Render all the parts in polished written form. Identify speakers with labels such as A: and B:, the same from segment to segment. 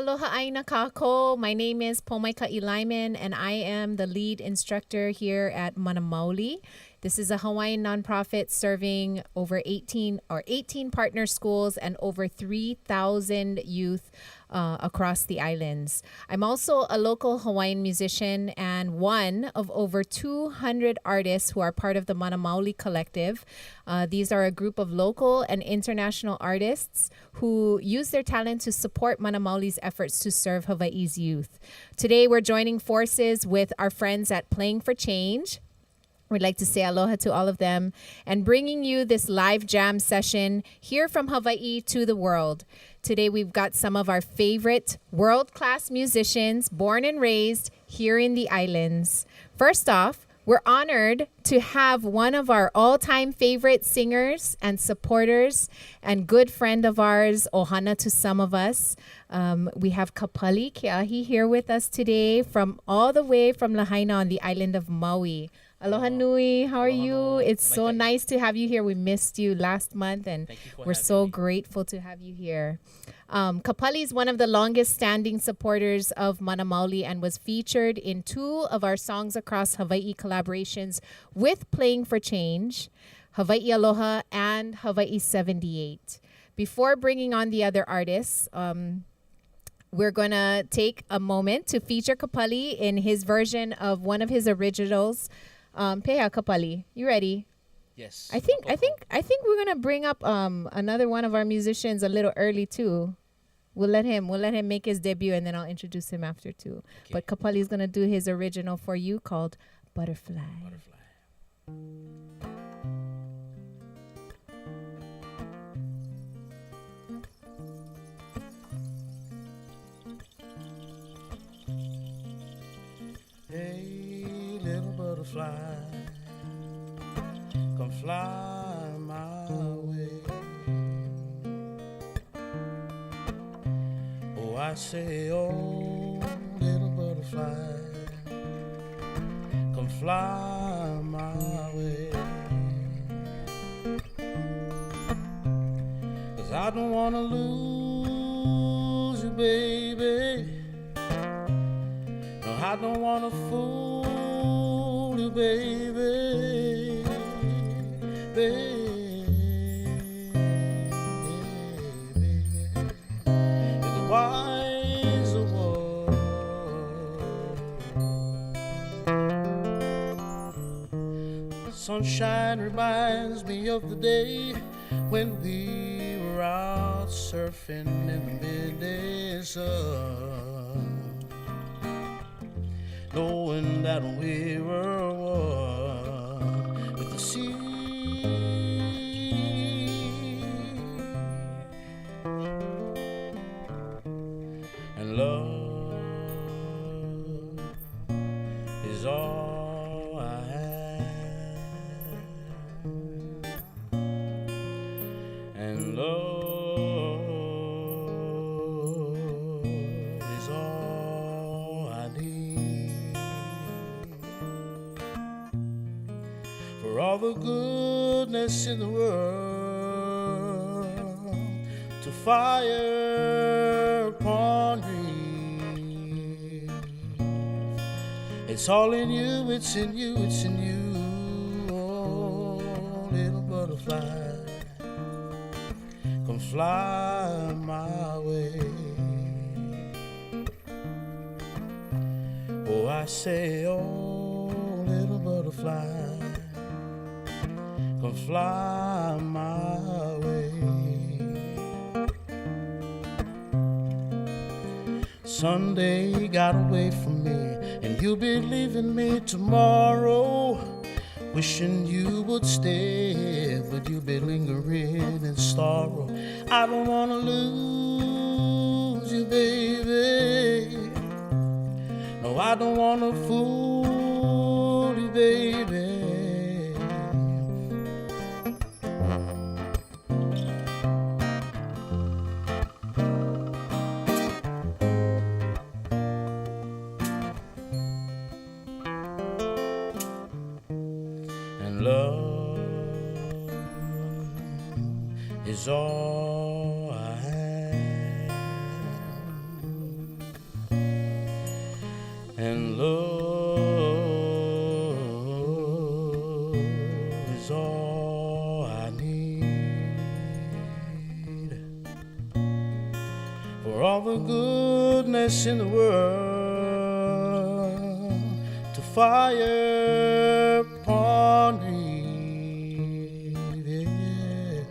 A: aloha ʻāina kākou. My name is Pōmaikai Keawe Lyman, and I am the lead instructor here at Mana Maoli. This is a Hawaiian nonprofit serving over 18 partner schools and over 3,000 youth across the islands. I'm also a local Hawaiian musician and one of over 200 artists who are part of the Mana Maoli Collective. These are a group of local and international artists who use their talent to support Mana Maoli's efforts to serve Hawaii's youth. Today, we're joining forces with our friends at Playing for Change. We'd like to say aloha to all of them and bringing you this live jam session here from Hawaii to the world. Today, we've got some of our favorite world-class musicians born and raised here in the islands. First off, we're honored to have one of our all-time favorite singers and supporters and good friend of ours, ohana to some of us. We have Kapali Keahi here with us today from all the way from Lahaina on the island of Maui. Aloha nui, how are you? It's so nice to have you here. We missed you last month and we're so grateful to have you here. Kapali is one of the longest standing supporters of Mana Maoli and was featured in 2 of our Songs Across Hawaii collaborations with Playing for Change, Hawaii Aloha and Hawaii 78. Before bringing on the other artists, we're going to take a moment to feature Kapali in his version of one of his originals. Peha Kapali, you ready?
B: Yes.
A: I think we're gonna bring up another one of our musicians a little early too. We'll let him make his debut and then I'll introduce him after too. Okay. But Kapali's gonna do his original for you called Butterfly.
B: Hey, little butterfly, come fly my way. Oh, I say, oh, little butterfly, come fly my way. 'Cause I don't wanna lose you, baby. No, I don't wanna fool you, baby, baby. In the wiser world, sunshine reminds me of the day when we were out surfing in the midday sun, knowing that we were one with the sea. And love is all I have. And love is all I need. For all the goodness in the world to fire upon me. It's all in you, it's in you, it's in you, oh, little butterfly, come fly my way. Oh, I say, oh, little butterfly, come fly my way. Sunday got away from me, and you'll be leaving me tomorrow. Wishing you would stay, but you'll be lingering in sorrow. I don't wanna lose you, baby. No, I don't wanna fool you, baby. And love is all I have. and love is all I need. For all the goodness in the world to fire upon me. Yeah.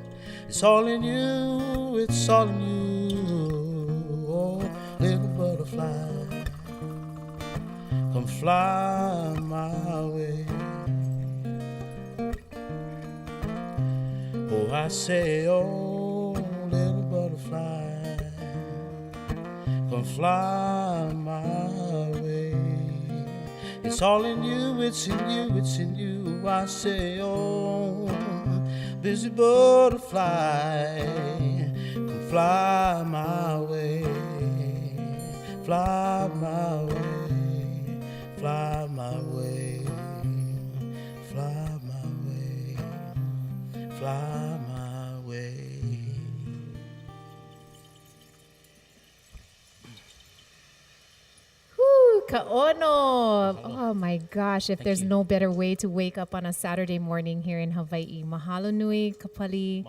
B: It's all in you, it's all in you. Oh, little butterfly, come fly my way. Oh, I say, oh, little butterfly, come fly my way. It's all in you, it's in you, it's in you. I say, oh, busy butterfly, come fly my way, fly my way, fly my way, fly my way, fly my way.
A: Ka'ono. Oh my gosh, if there's no better way to wake up on a Saturday morning here in Hawaii. Mahalo nui, Kapali.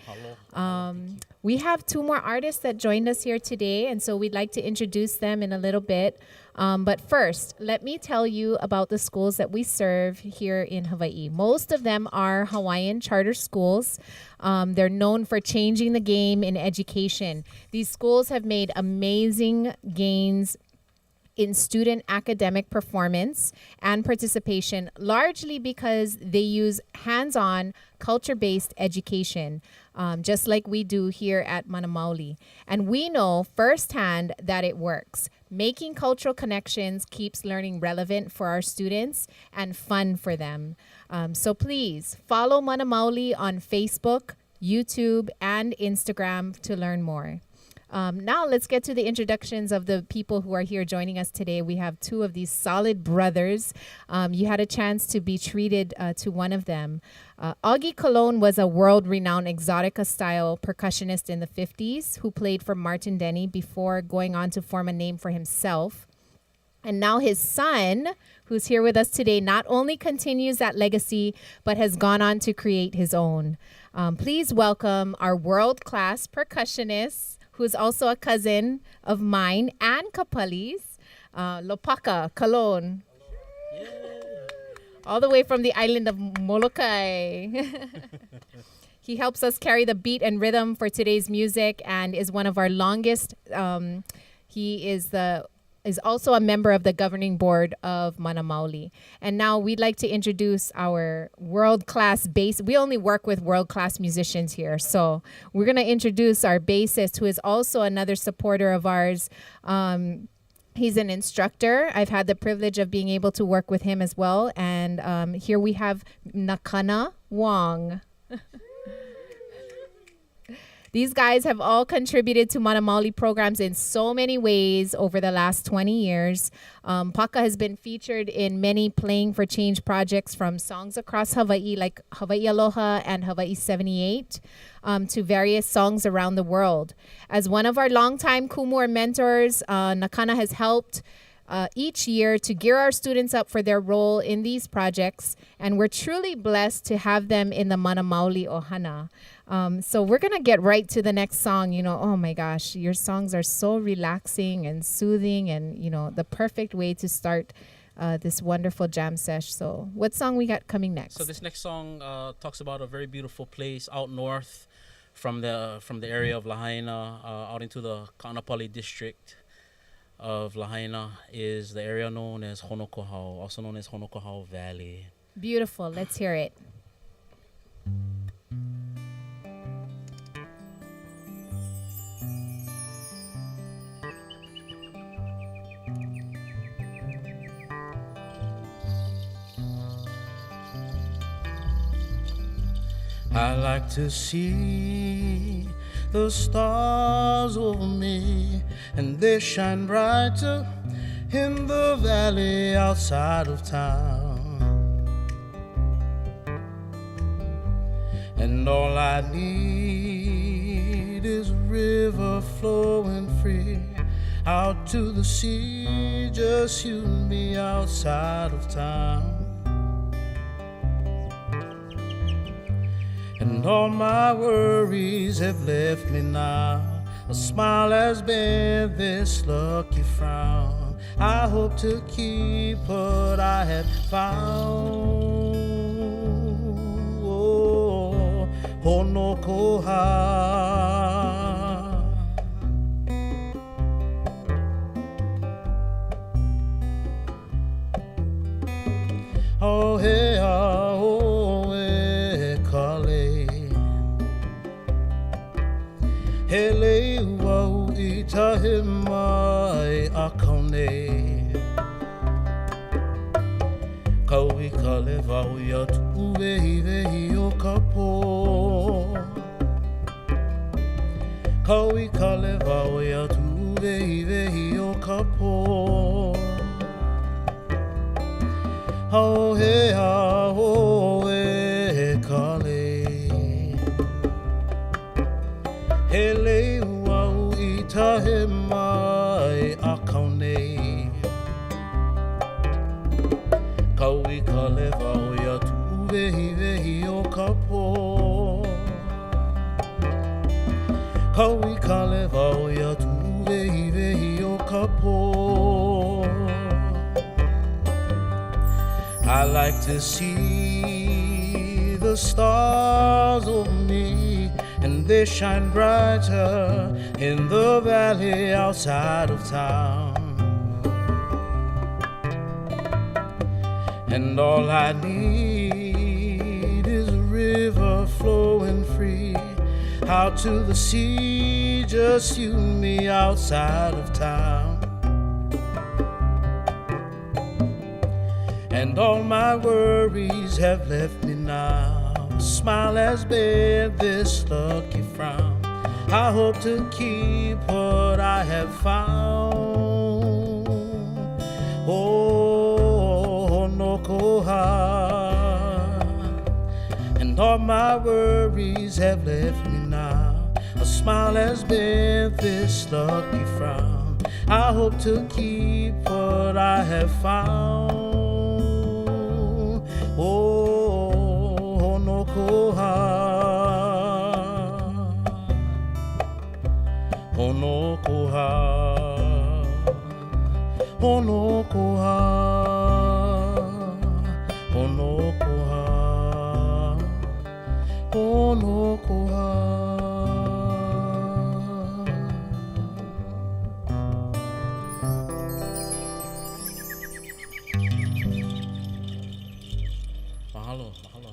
A: We have two more artists that joined us here today, and so we'd like to introduce them in a little bit. But first, let me tell you about the schools that we serve here in Hawaii. Most of them are Hawaiian charter schools. They're known for changing the game in education. These schools have made amazing gains in student academic performance and participation, largely because they use hands-on, culture-based education, just like we do here at Mana Maoli. And we know firsthand that it works. Making cultural connections keeps learning relevant for our students and fun for them. So please follow Mana Maoli on Facebook, YouTube, and Instagram to learn more. Now let's get to the introductions of the people who are here joining us today. We have two of these solid brothers. You had a chance to be treated to one of them. Pōmaikai Colon was a world-renowned exotica-style percussionist in the 50s who played for Martin Denny before going on to form a name for himself. And now his son, who's here with us today, not only continues that legacy, but has gone on to create his own. Please welcome our world-class percussionist, who is also a cousin of mine and Kapali's, Lopaka Colon. Yeah. All the way from the island of Molokai. He helps us carry the beat and rhythm for today's music and is one of our longest. He is also a member of the governing board of Mana Maoli. And now we'd like to introduce our world-class bass. We only work with world-class musicians here. So we're going to introduce our bassist, who is also another supporter of ours. He's an instructor. I've had the privilege of being able to work with him as well. And here we have Nakana Wong. These guys have all contributed to Mana Maoli programs in so many ways over the last 20 years. Paka has been featured in many Playing for Change projects, from songs across Hawaii like Hawaii Aloha and Hawaii 78 to various songs around the world. As one of our longtime Kumur mentors, Nakana has helped each year to gear our students up for their role in these projects, and we're truly blessed to have them in the Mana Maoli Ohana. So we're going to get right to the next song. You know, oh my gosh, your songs are so relaxing and soothing, and, you know, the perfect way to start this wonderful jam sesh. So what song we got coming next?
C: So this next song talks about a very beautiful place out north from the area of Lahaina, out into the Kaanapali district of Lahaina is the area known as Honokohau, also known as Honokohau Valley.
A: Beautiful. Let's hear it.
B: I like to see the stars over me, and they shine brighter in the valley outside of town. And all I need is a river flowing free. out to the sea, just you and me outside of town. And all my worries have left me now. A smile has been this lucky frown. I hope to keep what I have found. Oh, honokoha. Oh, hey, oh, e kale. Hele wau I tahe mai a kaune. Kau I kale wau I atu vehi vehi o ka pō. Kau I kale wau I atu vehi vehi o ka pō. Ho he ha ho e kale. Hele wau I tahe mai a kaune. Kau I kale wau I atu vehi vehi o ka pō. Kau I kale wau I atu vehi vehi o ka pō. I like to see the stars over me, and they shine brighter in the valley outside of town. And all I need is a river flowing free, out to the sea, just you and me outside of town. And all my worries have left me now. A smile has been this lucky frown. I hope to keep what I have found. Oh, no koha. And all my worries have left me now. A smile has been this lucky frown. I hope to keep what I have found. Oh, honokoha. Honokoha. Honokoha. Honokoha. Honokoha.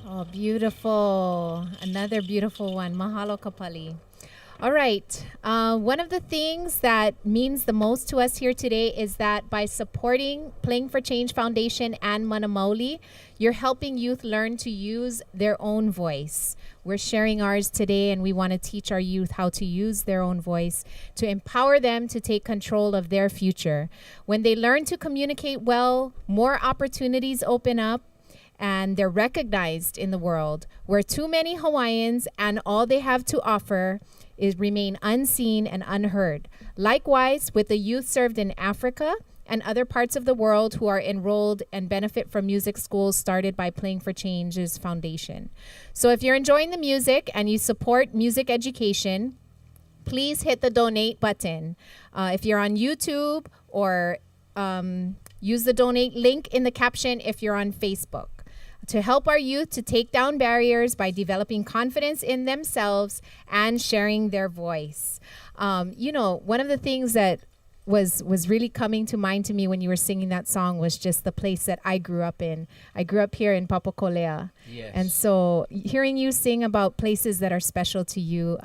A: Oh, beautiful. Another beautiful one. Mahalo Kapali. All right. One of the things that means the most to us here today is that by supporting Playing for Change Foundation and Mana Maoli, you're helping youth learn to use their own voice. We're sharing ours today, and we want to teach our youth how to use their own voice to empower them to take control of their future. When they learn to communicate well, more opportunities open up, and they're recognized in the world, where too many Hawaiians and all they have to offer is remain unseen and unheard. Likewise, with the youth served in Africa and other parts of the world who are enrolled and benefit from music schools started by Playing for Change's foundation. So if you're enjoying the music and you support music education, please hit the donate button. If you're on YouTube, or use the donate link in the caption if you're on Facebook, to help our youth to take down barriers by developing confidence in themselves and sharing their voice. You know, one of the things that was really coming to mind to me when you were singing that song was just the place that I grew up in. I grew up here in Papakolea.
C: Yes.
A: And so hearing you sing about places that are special to you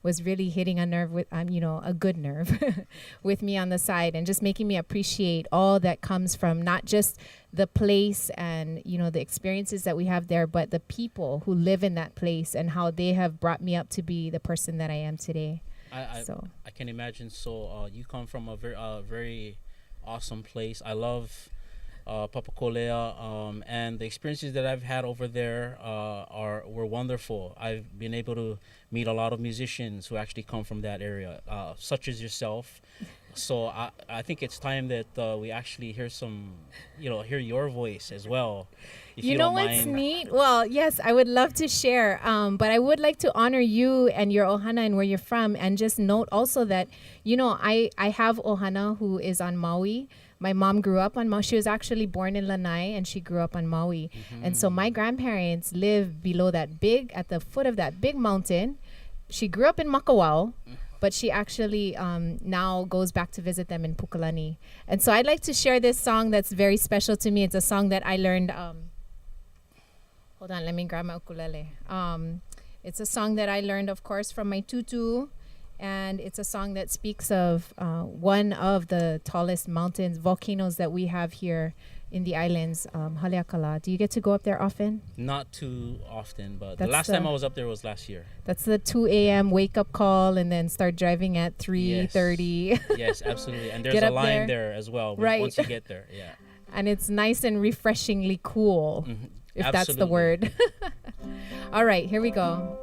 A: was really hitting a nerve with, you know, a good nerve with me on the side, and just making me appreciate all that comes from not just the place and, you know, the experiences that we have there, but the people who live in that place and how they have brought me up to be the person that I am today.
C: I can imagine. So you come from a very awesome place. I love Papakolea, and the experiences that I've had over there were wonderful. I've been able to meet a lot of musicians who actually come from that area, such as yourself, So I think it's time that we actually hear hear your voice as well. If
A: You know
C: don't
A: what's
C: mind.
A: neat? Well, yes, I would love to share, but I would like to honor you and your ohana and where you're from, and just note also that, I have ohana who is on Maui. My mom grew up on Maui. She was actually born in Lanai, and she grew up on Maui. And so my grandparents live below at the foot of that big mountain. She grew up in Makawao, but she actually now goes back to visit them in Pukalani. And so I'd like to share this song that's very special to me. It's a song that I learned... hold on, let me grab my ukulele. It's a song that I learned, of course, from my tutu. And it's a song that speaks of one of the tallest volcanoes that we have here in the islands, Haleakala. Do you get to go up there often?
C: Not too often, but
A: That's
C: the last time I was up there was last year.
A: That's the 2 a.m. wake-up call, and then start driving at 3:30.
C: Yes, absolutely. And there's
A: Get
C: a
A: up
C: line there as well.
A: Right.
C: Once you get there, yeah.
A: And it's nice and refreshingly cool, if that's the
C: Absolutely.
A: word. All right, here we go.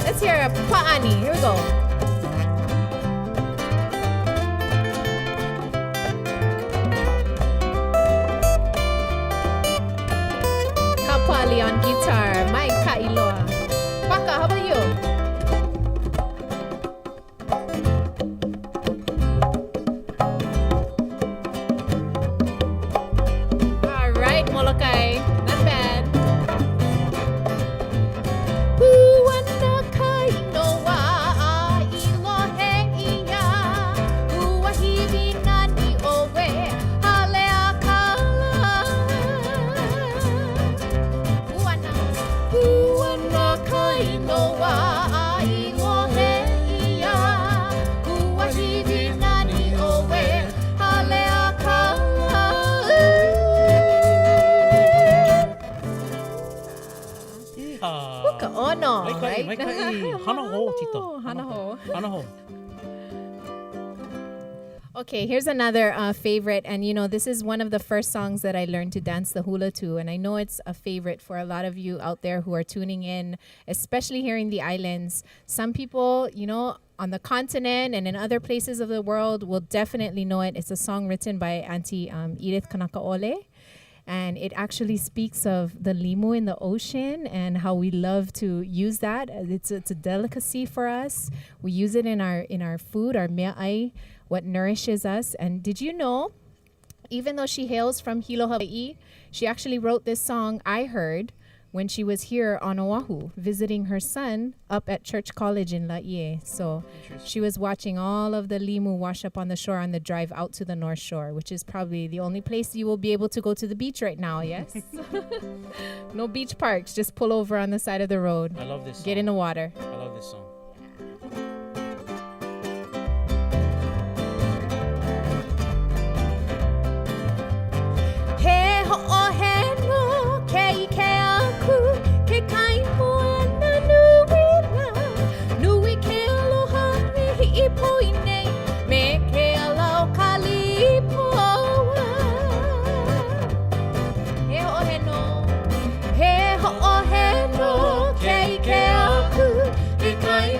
A: Let's hear a pa'ani. Here we go. Kapali on guitar. Mike Ka'iloa. Paka, how about you? All right, Molokai. Not bad. Ono, right?
C: Hanaho, Tito.
A: Hanaho.
C: Hanaho.
A: Okay, here's another favorite. And, this is one of the first songs that I learned to dance the hula to. And I know it's a favorite for a lot of you out there who are tuning in, especially here in the islands. Some people, on the continent and in other places of the world will definitely know it. It's a song written by Auntie Edith Kanakaole. And it actually speaks of the limu in the ocean and how we love to use that. It's a delicacy for us. We use it in our food, our me'ai, what nourishes us. And did you know, even though she hails from Hilo, Hawaii, she actually wrote this song, I heard, when she was here on Oahu, visiting her son up at Church College in Laie. So she was watching all of the limu wash up on the shore on the drive out to the North Shore, which is probably the only place you will be able to go to the beach right now, yes? No beach parks, just pull over on the side of the road.
C: I love this song.
A: Get in the water.
C: I love this song.
A: He ho'o he no kei ke aku ke kai moa na nui la nui ke aloha me hi'i poi nei me ke alau kali poa he ho'o he no kei ke aku ke kai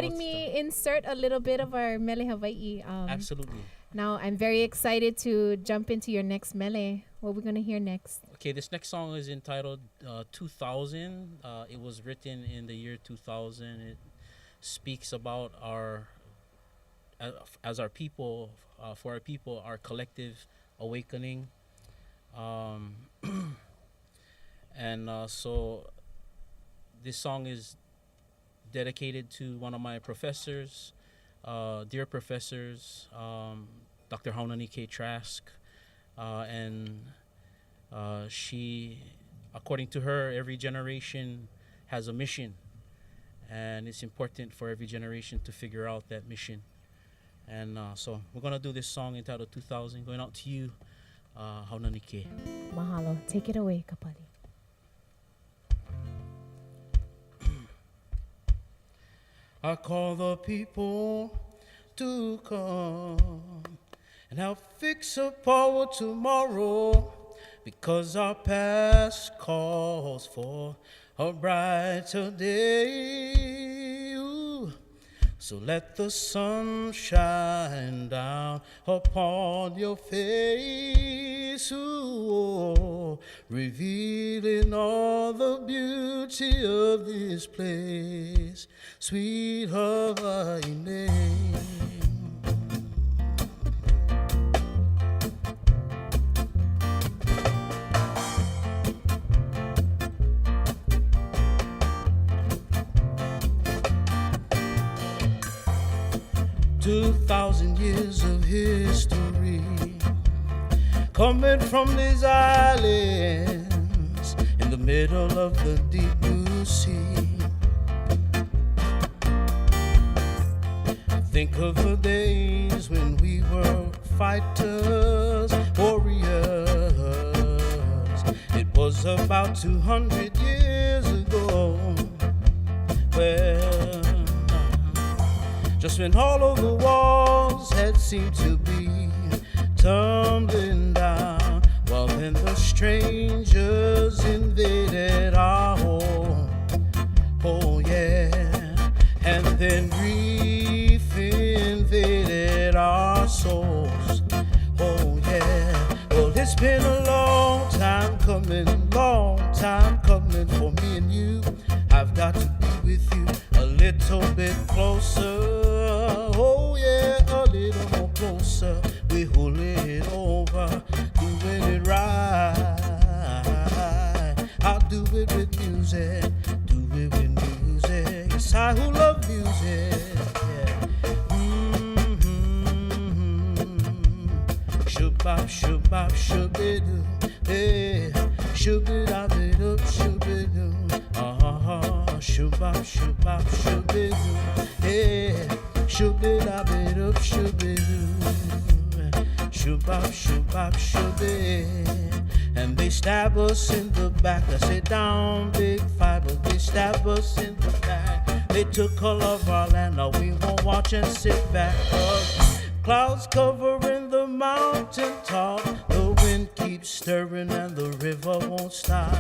A: letting me insert a little bit of our Mele Hawai'i.
C: Absolutely.
A: Now, I'm very excited to jump into your next Mele. What are we going to hear next?
C: Okay, this next song is entitled 2000. It was written in the year 2000. It speaks about our, as our people, for our people, our collective awakening. And so this song is dedicated to one of my professors, dear professors, Dr. Haunani-K. Trask. And she, according to her, every generation has a mission. And it's important for every generation to figure out that mission. And so we're going to do this song entitled 2000, going out to you, Haunani-K.
A: Mahalo. Take it away, Kapali.
B: I call the people to come and help fix a power tomorrow, because our past calls for a brighter day. Ooh. So let the sun shine down upon your face, ooh, revealing all the beauty of this place, sweet Hawai'i. 2,000 years of history coming from these islands in the middle of the deep blue sea. Think of the days when we were fighters, warriors. It was about 200 years ago. Well, just when all of the walls had seemed to be tumbling down, well then the strangers invaded our home. Oh yeah, and then grief invaded our souls. Oh yeah, well it's been a long time coming for me and you. I've got to be with you a little bit closer. Oh yeah, a little more closer. We hold it over, doing it right. I'll do it with music, do it with music. It's I who love music. Yeah. Shubab, shubab, shubidu. Hey, shubidabidoo, shubidu. Shubab, shubab, shubidu. Hey, shubidabidoo, shubidu. Shubab, shubab, shubid. And they stab us in the back. I say down, big fiber. They stab us in the back. They took all of our land. Now we won't watch and sit back. Clouds covering the mountain top. The wind keeps stirring and the river won't stop.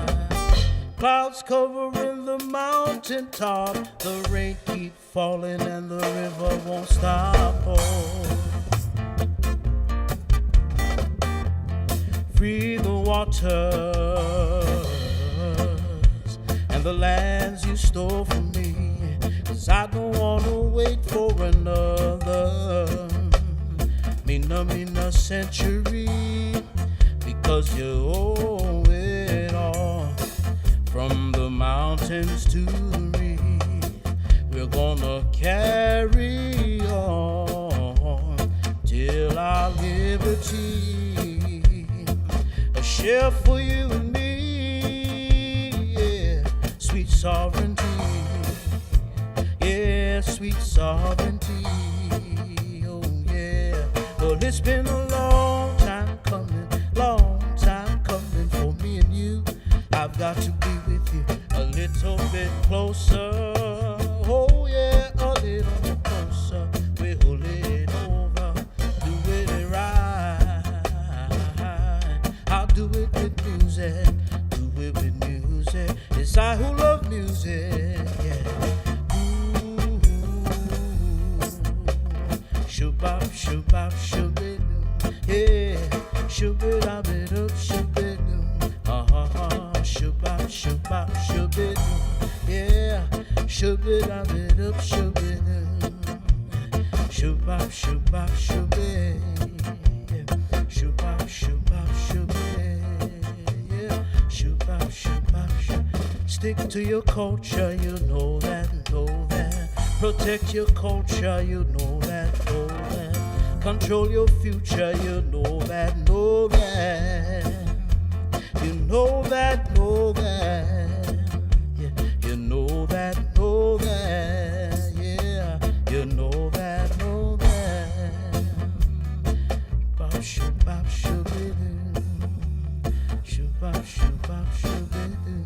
B: Clouds covering the mountain top. The rain keep falling and the river won't stop. Oh. Free the waters and the lands you stole from me, 'cause I don't want to wait for another Mina century, because you owe it all. From the mountains to the reef, we're gonna carry on till our liberty. A share for you and me, yeah. Sweet sovereignty, yeah, sweet sovereignty. Oh yeah, well it's been a long time coming for me and you. I've got to be with you a little bit closer. Oh yeah, a little bit closer. We hold it over, do it right. I'll do it with music, do it with music. It's I who love music, yeah. Ooh, Shoop-bop, shoop-bop, shoop-it-doo. Yeah, shoop-it-up-it-up, shoop-it-doo. Ha-ha-ha, shoop-bop, shoop-bop, shoop-it-doo. Yeah, shoop-it-up-it-up, shoop-it-doo. Shoop-bop, shoop-bop, shoop-it. Yeah, shoop-bop, shoop-bop, shoop-it. Yeah, shoop-bop, shoop-bop, shoop. Stick to your culture, you know that, know that. Protect your culture, you know that, know that. Control your future, you know that, know that. You know that, know that. Yeah, you know that, know that. Yeah, you know that, know that. Bop, shoop, bop, shoop-it-doo. Shoop, bop, shoop, bop, shoop-it-doo.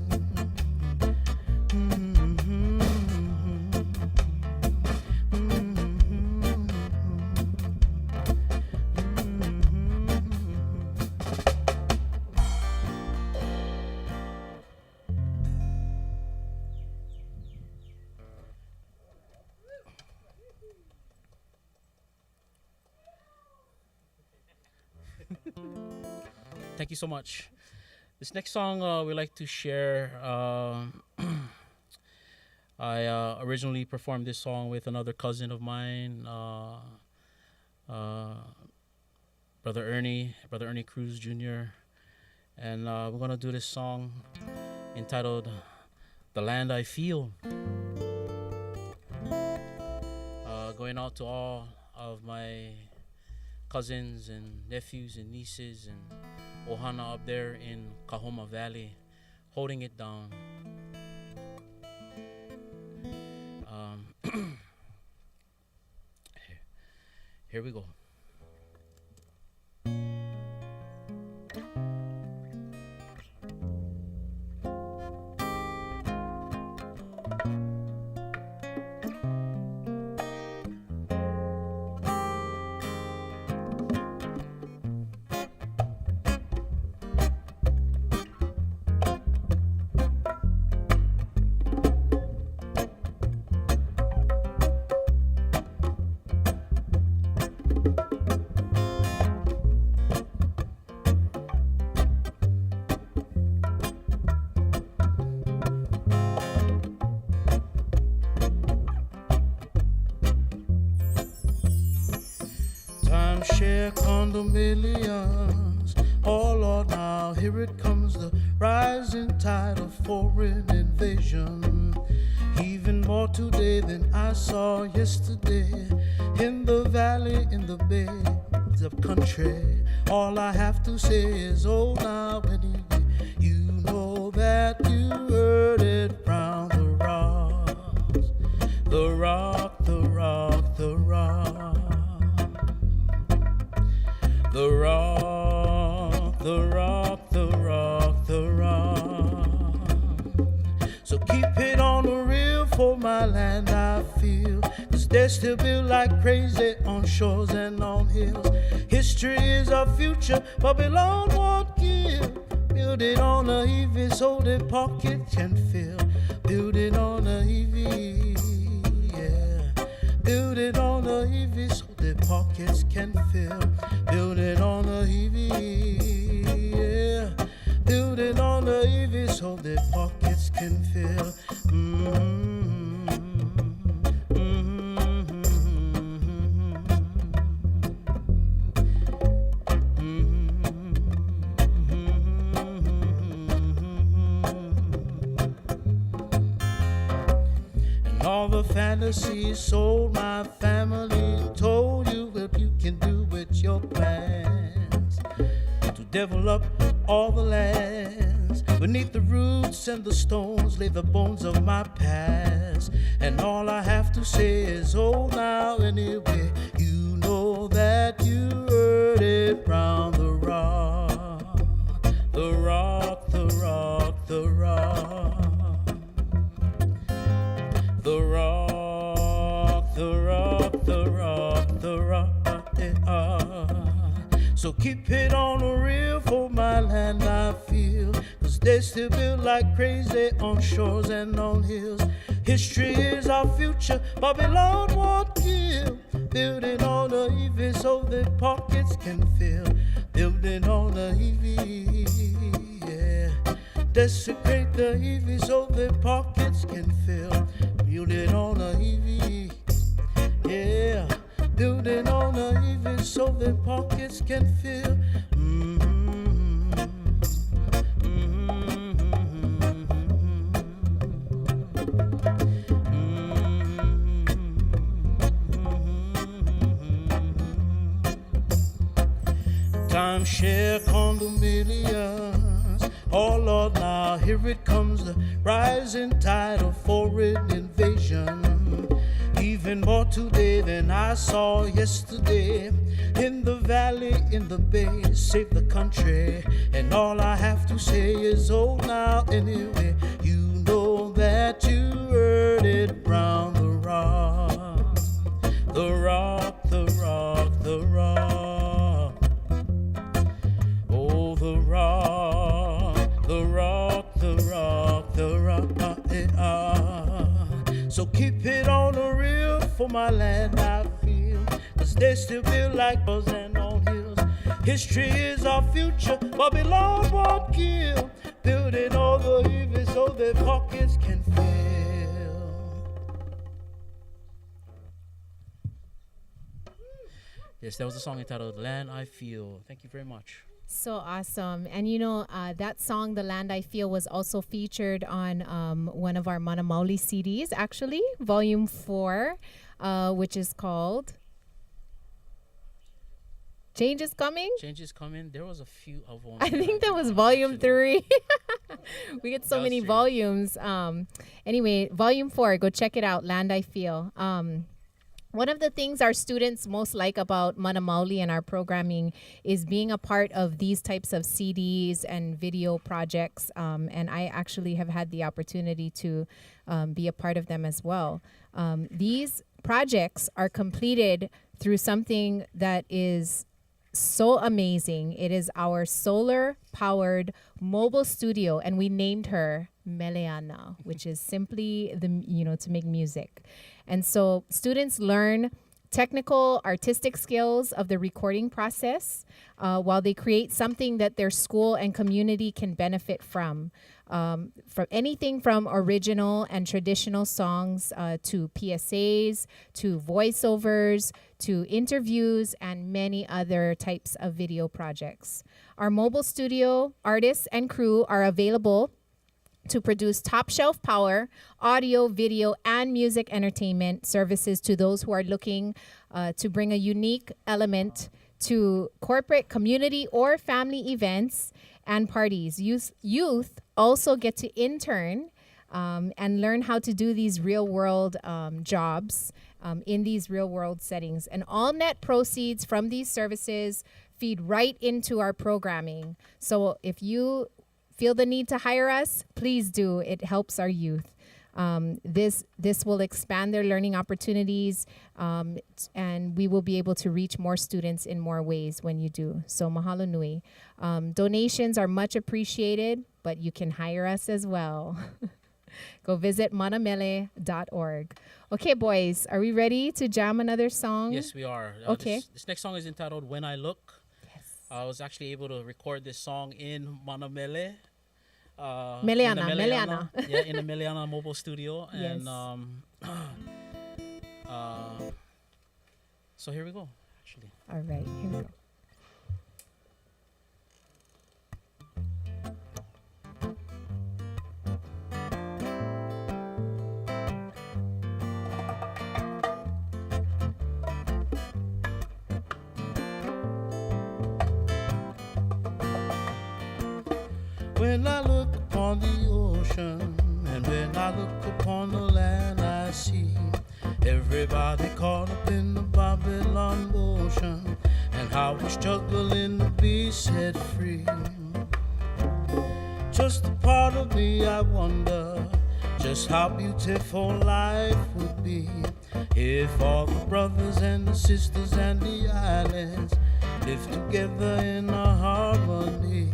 C: Thank you so much. This next song we like to share. I originally performed this song with another cousin of mine, Brother Ernie Cruz Jr. And we're gonna do this song entitled "The Land I Feel." Going out to all of my cousins and nephews and nieces and ohana up there in Kahoma Valley, holding it down. Here we go.
B: Share condominiums. Oh Lord, now here it comes, the rising tide of foreign invasion. Even more today than I saw yesterday. In the valley, in the bay, the country. All I have to say is, oh now anyway, you know that you heard it round the rocks. The rock, the rock, the rock. The rock, the rock, the rock, the rock. So keep it on the real for my land, I feel. Cause they're still built like crazy on shores and on hills. History is our future, Babylon won't give. Build it on a heavy so the pocket can fill. Build it on a heavy, yeah. Build it on a heavy so the pockets can fill. Build it on a heavy, yeah. Build it on a heavy so the pockets can fill. And all the fantasies sold my family, told you what you can do with your plans to develop all the lands. Beneath the roots and the stones lay the bones of my past. And all I have to say is, oh now anyway, you know that you heard it round the rock. The rock, the rock, the rock. The rock, the rock, the rock, the rock. So keep it on the real for my land, I feel. Cause they still build like crazy on shores and on hills. History is our future, Babylon won't give. Building on the EV so their pockets can fill. Building on the EV, yeah. Desecrate the EV so their pockets can fill. Building on the EV, yeah. Building on the EV so their pockets can fill. Timeshare condominiums. Oh Lord, now here it comes, the rising tide of foreign invasion. Even more today than I saw yesterday. In the valley, in the bay, save the country. And all I have to say is, oh now anyway, you know that you heard it round the rock. The rock, the rock, the rock. Oh, the rock, the rock, the rock, the rock. So keep it on the real for my land, I feel. Cause they still build like hills and on hills. History is our future, Babylon won't kill. Building all the evil so their pockets can fill.
C: Yes, that was a song entitled Land I Feel. Thank you very much.
A: So awesome. And you know, that song, The Land I Feel, was also featured on one of our Mana Maoli CDs, actually, Volume 4, which is called Change is Coming?
C: Change is Coming. There was a few of them.
A: I think that was Volume 3. We get so many volumes. Anyway, Volume 4, go check it out, Land I Feel. One of the things our students most like about Mana Maoli and our programming is being a part of these types of CDs and video projects. And I actually have had the opportunity to be a part of them as well. These projects are completed through something that is so amazing. It is our solar-powered mobile studio, and we named her Mele, which is simply to make music. And so students learn technical, artistic skills of the recording process while they create something that their school and community can benefit from anything from original and traditional songs to PSAs, to voiceovers, to interviews, and many other types of video projects. Our mobile studio artists and crew are available to produce top-shelf power, audio, video, and music entertainment services to those who are looking to bring a unique element to corporate, community, or family events and parties. Youth also get to intern and learn how to do these real-world jobs in these real-world settings. And all net proceeds from these services feed right into our programming. So if you feel the need to hire us, please do. It helps our youth. This will expand their learning opportunities, and we will be able to reach more students in more ways when you do. So mahalo nui. Donations are much appreciated, but you can hire us as well. Go visit manamele.org. Okay, boys, are we ready to jam another song?
C: Yes, we are.
A: Okay.
C: This next song is entitled When I Look. I was actually able to record this song in Mana Mele.
A: Meleana.
C: Yeah, in the Meleana mobile studio.
A: Yes.
C: And so here we go, actually.
A: All right, here we go.
B: When I look upon the ocean, and when I look upon the land I see, everybody caught up in the Babylon ocean, and how we're struggling to be set free. Just a part of me, I wonder just how beautiful life would be if all the brothers and the sisters and the islands lived together in a harmony.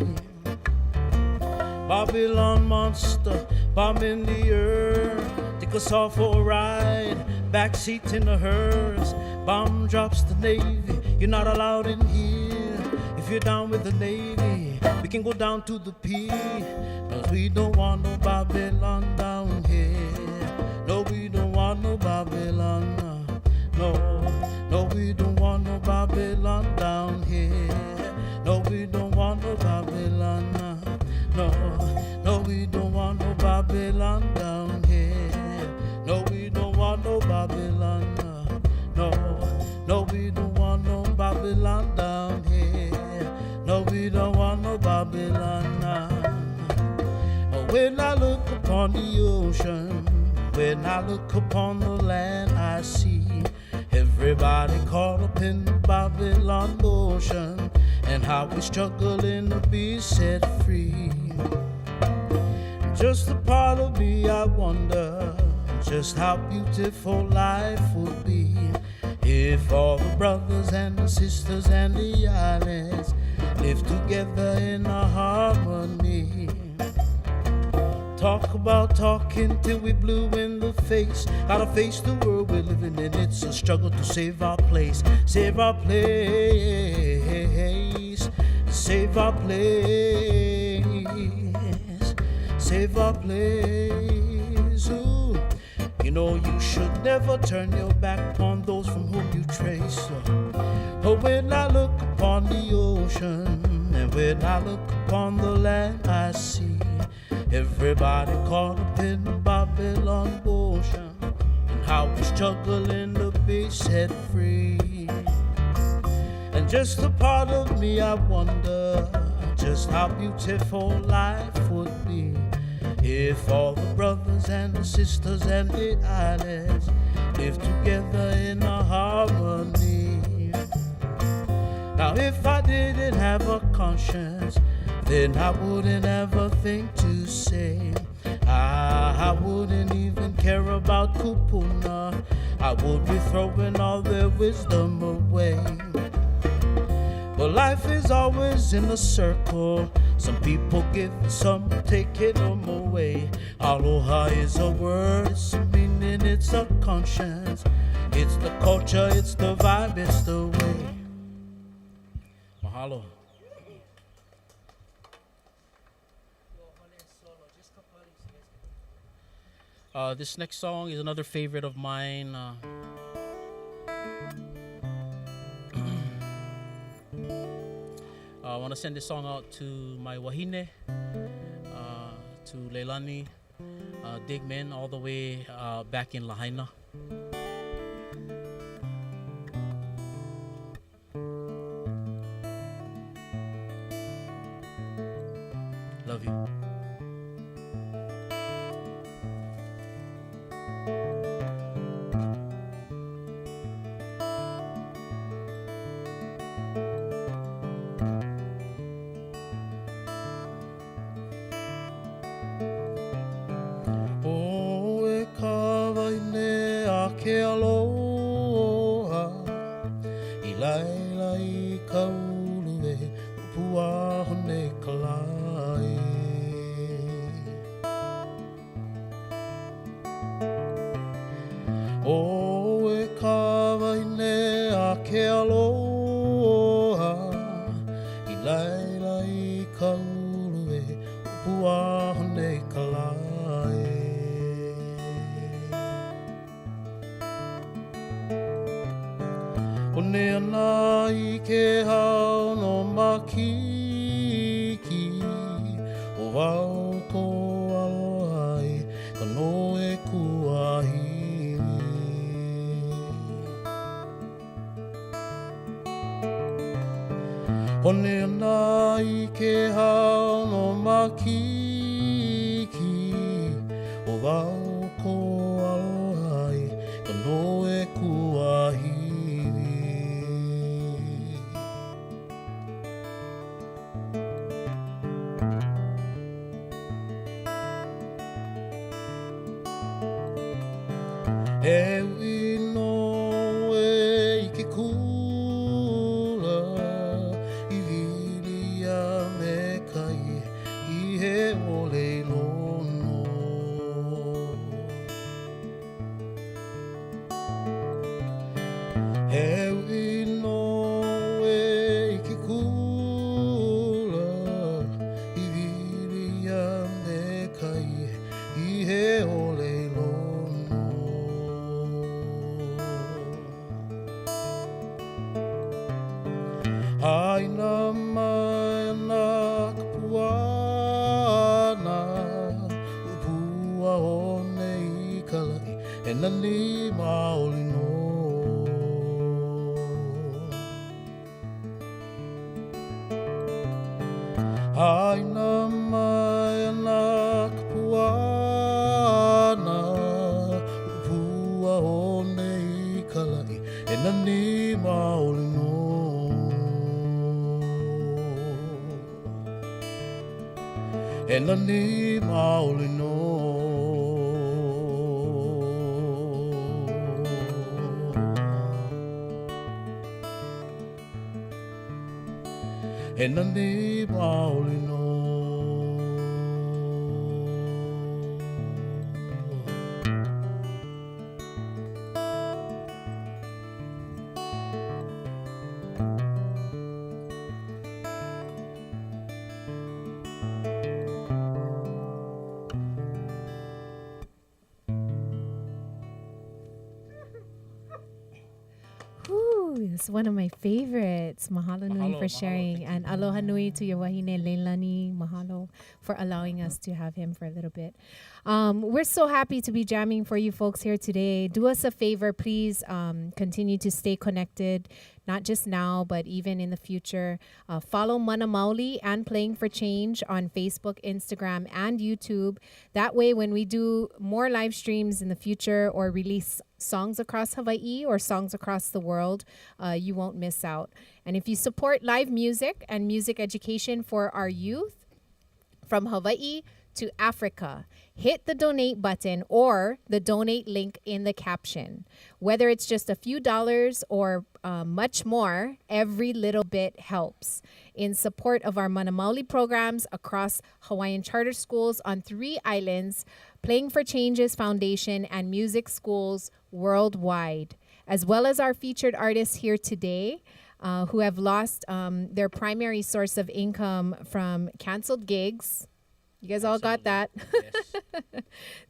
B: Babylon monster, bomb in the earth. Take us off for a ride, backseat in the hearse. Bomb drops the Navy, you're not allowed in here. If you're down with the Navy, we can go down to the P. Cause we don't want no Babylon down here. No, we don't want no Babylon. No, no, we don't want no Babylon down here. No, we don't want no Babylon. No, no, we don't want no Babylon down here. No, we don't want no Babylon. No, no, we don't want no Babylon down here. No, we don't want no Babylon. When I look upon the ocean, when I look upon the land, I see everybody caught up in the Babylon ocean, and how we struggling to be set free. Just a part of me, I wonder just how beautiful life would be if all the brothers and the sisters and the islands live together in a harmony. Talk about talking till we blue in the face. Gotta face the world we're living in. It's a struggle to save our place. Save our place. Save our place. Save our place. Ooh. You know you should never turn your back on those from whom you trace. But when I look upon the ocean and when I look upon the land, I see everybody caught up in the Babylon ocean, and how we're struggling to be set free. And just a part of me, I wonder just how beautiful life would be if all the brothers and the sisters and the islands live together in a harmony. Now if I didn't have a conscience, then I wouldn't ever think to say I wouldn't even care about kupuna. I would be throwing all their wisdom away. But life is always in a circle. Some people give, some take it away. Aloha is a word, it's a meaning, it's a conscience. It's the culture, it's the vibe, it's the way. Mahalo. This next song is another favorite of mine. I want to send this song out to my wahine, to Leilani, Digmen, all the way back in Lahaina. Love you. Ke aloha, I laila I ka ulue, upua hone kalai. O e ka waine a ke aloha, I laila I ka ulue, upua hone kalai. One ana I ke hao no makiki, o wau ko aloha ai, ka no e kuahini. One ana I ke hao no makiki, o wau ko aloha ai, ka no e kuahini. E ui no e I ke kula, I vili a me kai, I he ole lono. Heu ino e ki kula I viria me kai I he ole lono. Aina mai ana kapuana upua one I kalai e nani maoli no. Aina mai ana kapuana upua one I kalai e nani maoli no. E nani maoli no. E nani maoli no.
A: Ooh, it's one of my favorites. Mahalo nui
C: Mahalo,
A: for
C: mahalo,
A: sharing.
C: thank
A: And aloha nui to your wahine Leilani. Mahalo for allowing us to have him for a little bit. We're so happy to be jamming for you folks here today. Do us a favor, please continue to stay connected, not just now, but even in the future. Follow Mana Maoli and Playing for Change on Facebook, Instagram, and YouTube. That way, when we do more live streams in the future or release songs across Hawaii or songs across the world, you won't miss out. And if you support live music and music education for our youth from Hawaii to Africa, hit the donate button or the donate link in the caption. Whether it's just a few dollars or much more, every little bit helps in support of our Mana Maoli programs across Hawaiian charter schools on 3 islands, Playing for Changes Foundation, and music schools worldwide, as well as our featured artists here today who have lost their primary source of income from canceled gigs. You guys all got that?
C: Yes.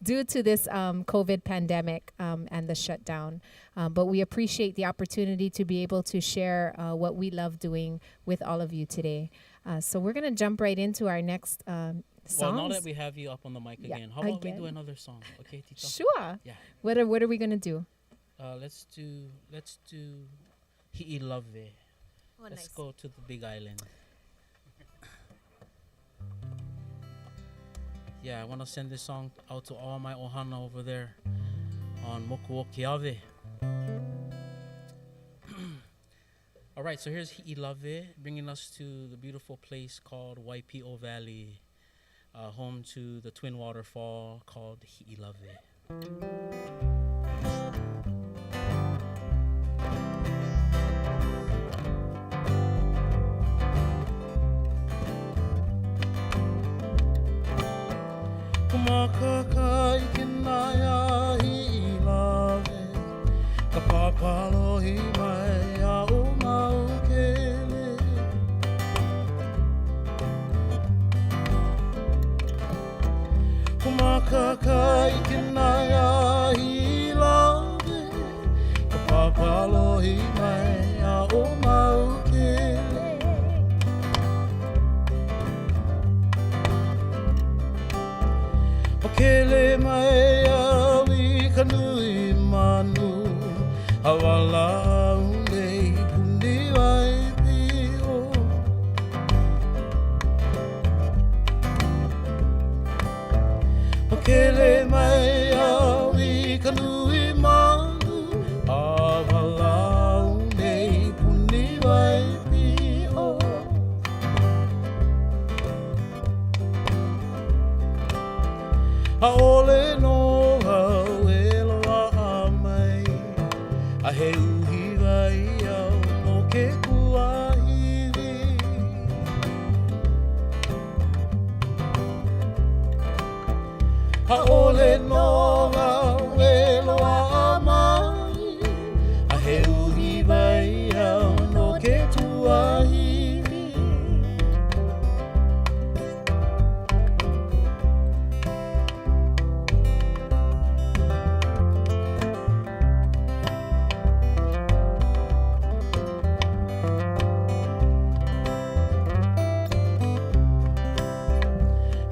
A: Due to this COVID pandemic and the shutdown. But we appreciate the opportunity to be able to share what we love doing with all of you today. So we're going to jump right into our next songs.
C: Well, now that we have you up on the mic again, how about we do another song? Okay, Tito?
A: Sure.
C: Yeah.
A: What are we going to do?
C: Let's do Hi'i Love. Let's go to the Big Island. Yeah, I want to send this song out to all my ohana over there on Mokuo Keawe. All right, so here's Hi'i Love, bringing us to the beautiful place called Waipio Valley, home to the twin waterfall called Hi'i Love.
B: Kumakakai kinaya Hi'i Love, kapapalo hi mai a o maukele. Kumakakai kinaya Hi'i Love, kapapalo hi mai a o maukele. Kele mai a wi kanui manu hawala unei puni wai pio. Kele mai a wi kanui manu hawala unei puni wai pio. Haole no hauelo a mai, a he uhi vai au no ke kua iwi. Ha'ole noa e loa mai, a he uhi vai au no ke tuahiwi.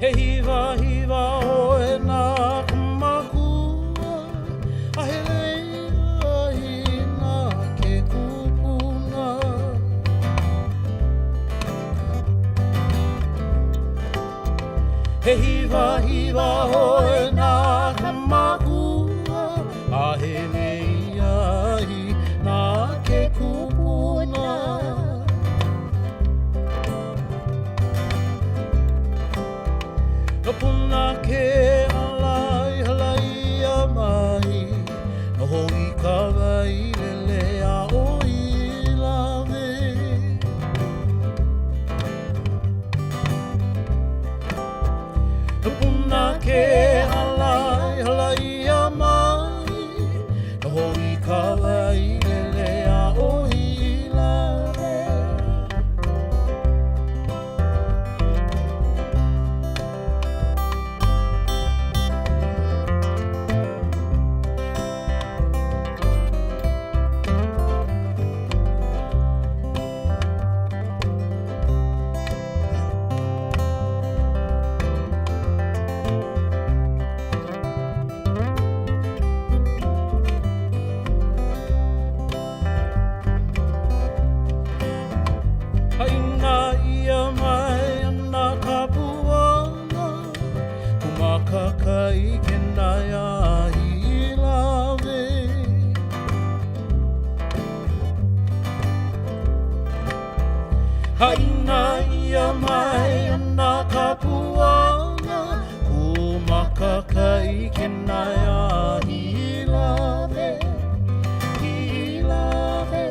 B: He hiva hiva o e nā kamakua, a he leia i nā ke kupuna. He hiva hiva o e nā kamakua, a he leia i nā ke kupuna. No puna ke alai halai a mai, no hoi ka wai lele a o I lawe. No puna ke alai halai a mai, no hoi ka wai lele a o I lawe. Haina ia mai ana ka puana, kumaka I ke naia I lawe. Haina ia mai ana ka puana, kumaka I ke naia I lawe. I lawe.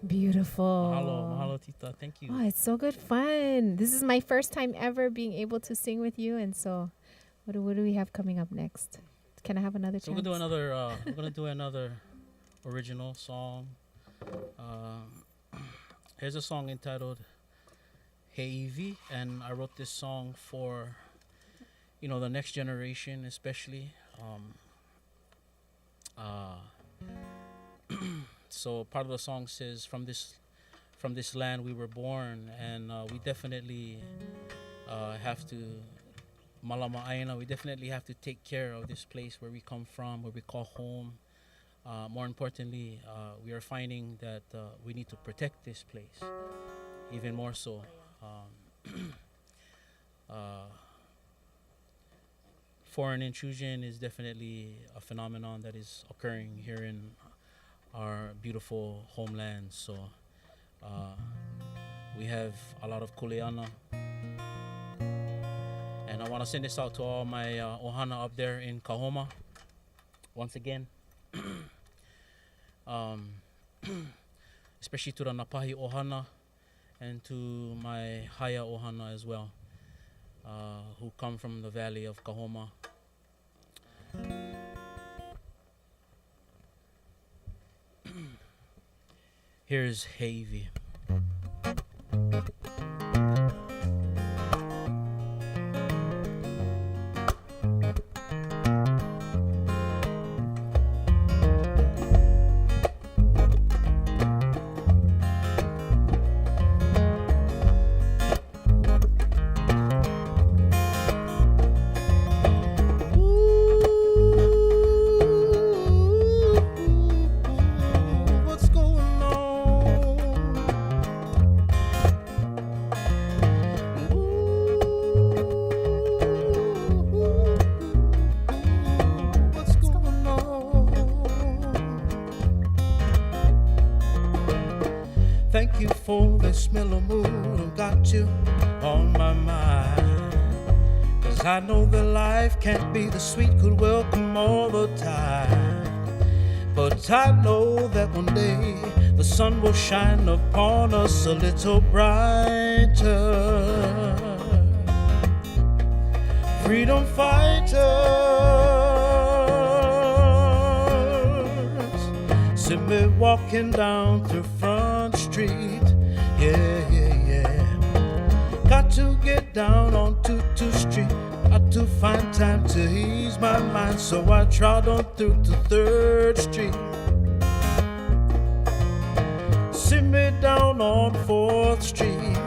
A: Beautiful.
C: Mahalo, Tita. Thank you.
A: Oh, it's so good fun. This is my first time ever being able to sing with you, and so what do we have coming up next? Can I have another
C: So
A: chance?
C: we're gonna do another original song. Here's a song entitled Heivi, and I wrote this song for, the next generation, especially. So part of the song says, from this land we were born, and we definitely have to, malama ʻāina, we definitely have to take care of this place where we come from, where we call home. More importantly, we are finding that we need to protect this place even more so. Foreign intrusion is definitely a phenomenon that is occurring here in our beautiful homeland. So we have a lot of kuleana, and I want to send this out to all my ohana up there in Kahoma once again. Especially to the Napahi ohana and to my Haya ohana as well, who come from the valley of Kahoma. Here's Heivi.
B: What's going on? What's going on? Thank you for this mellow mood. Got you on my mind. 'Cause 'Cause I know that life can't be the sweet good welcome all the time. But I know that one day the sun will shine upon us a little brighter. Freedom fighters, see me walking down through Front Street. Yeah, yeah, yeah. Got to get down on 22nd Street. Got to find time to ease my mind, so I trot on through to 3rd Street. Sit me down on 4th Street,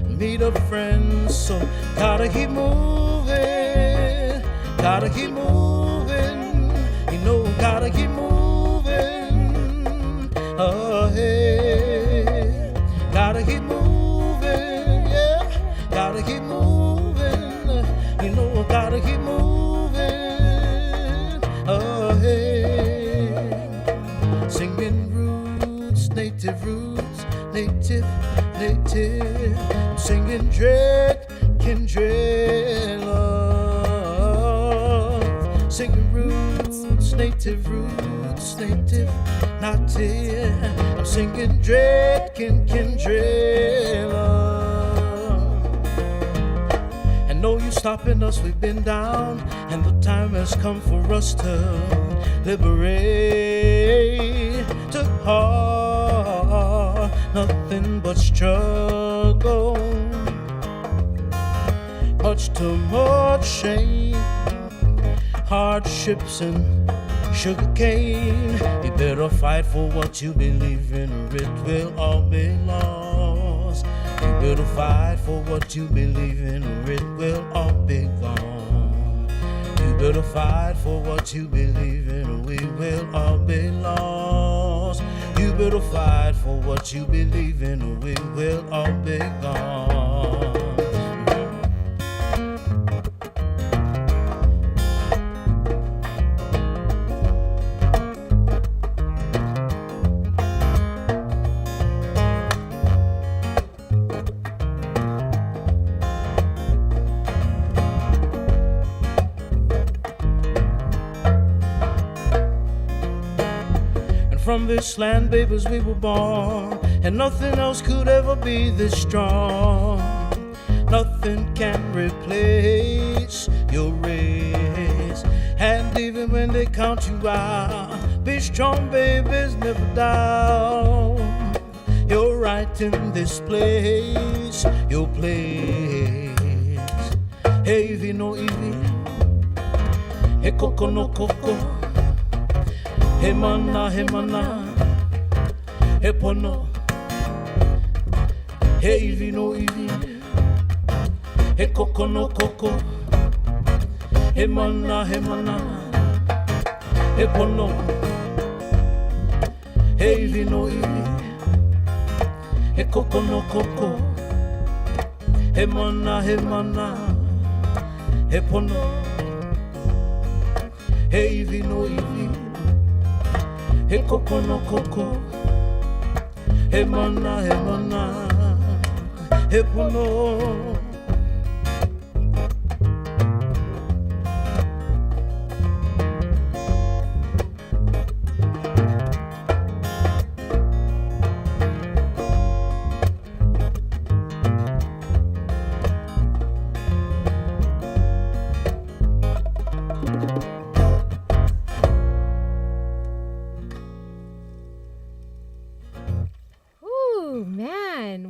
B: meet a friend, so gotta keep moving, gotta keep moving, you know, gotta keep moving ahead, gotta keep moving, yeah, gotta keep moving, you know, gotta keep moving ahead, singing roots, native roots, native, native, singing dread, kindred love, singing roots, native, native, I'm singing dread, kindred love. And no use stopping us, we've been down, and the time has come for us to liberate. Took hard, nothing but struggle, much too much shame, hardships and sugar cane. You better fight for what you believe in, or it will all be lost. You better fight for what you believe in, or it will all be gone. You better fight for what you believe in, or we will all be lost. You better fight for what you believe in, or we will all be gone. From this land, babies, we were born, and nothing else could ever be this strong. Nothing can replace your race, and even when they count you out, be strong, babies, never down. You're right in this place, your place. Hey, vino ivi, hey, coco no coco. He mana, he pono, he ivi no ivi, he coco no coco, he mana, he pono, he ivi no ivi, he coco no coco, he mana, he pono, he ivi no ivi. He coco no coco, he mana, he pono.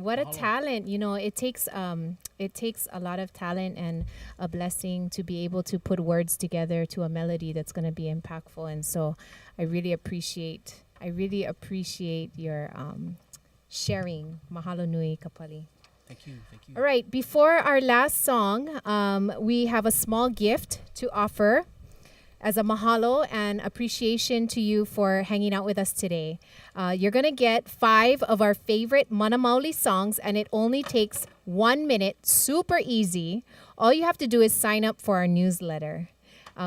A: What a talent. You know, it takes a lot of talent and a blessing to be able to put words together to a melody that's going to be impactful. And so I really appreciate your sharing. Mahalo nui, Kapali.
C: Thank you.
A: All right, before our last song, we have a small gift to offer as a mahalo and appreciation to you for hanging out with us today. You're going to get 5 of our favorite Mana Maoli songs, and it only takes 1 minute, super easy. All you have to do is sign up for our newsletter,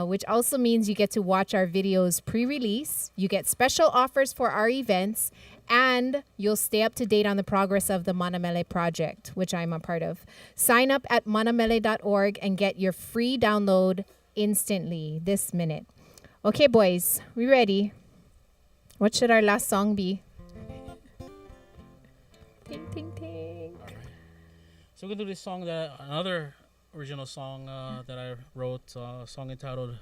A: which also means you get to watch our videos pre-release. You get special offers for our events, And you'll stay up to date on the progress of the Mana Mele project, which I'm a part of. Sign up at manamele.org and get your free download instantly this minute. Okay, boys, we ready? What should our last song be? Ting, ting, ting.
C: All right. So we're gonna do this song, another original song that I wrote, a song entitled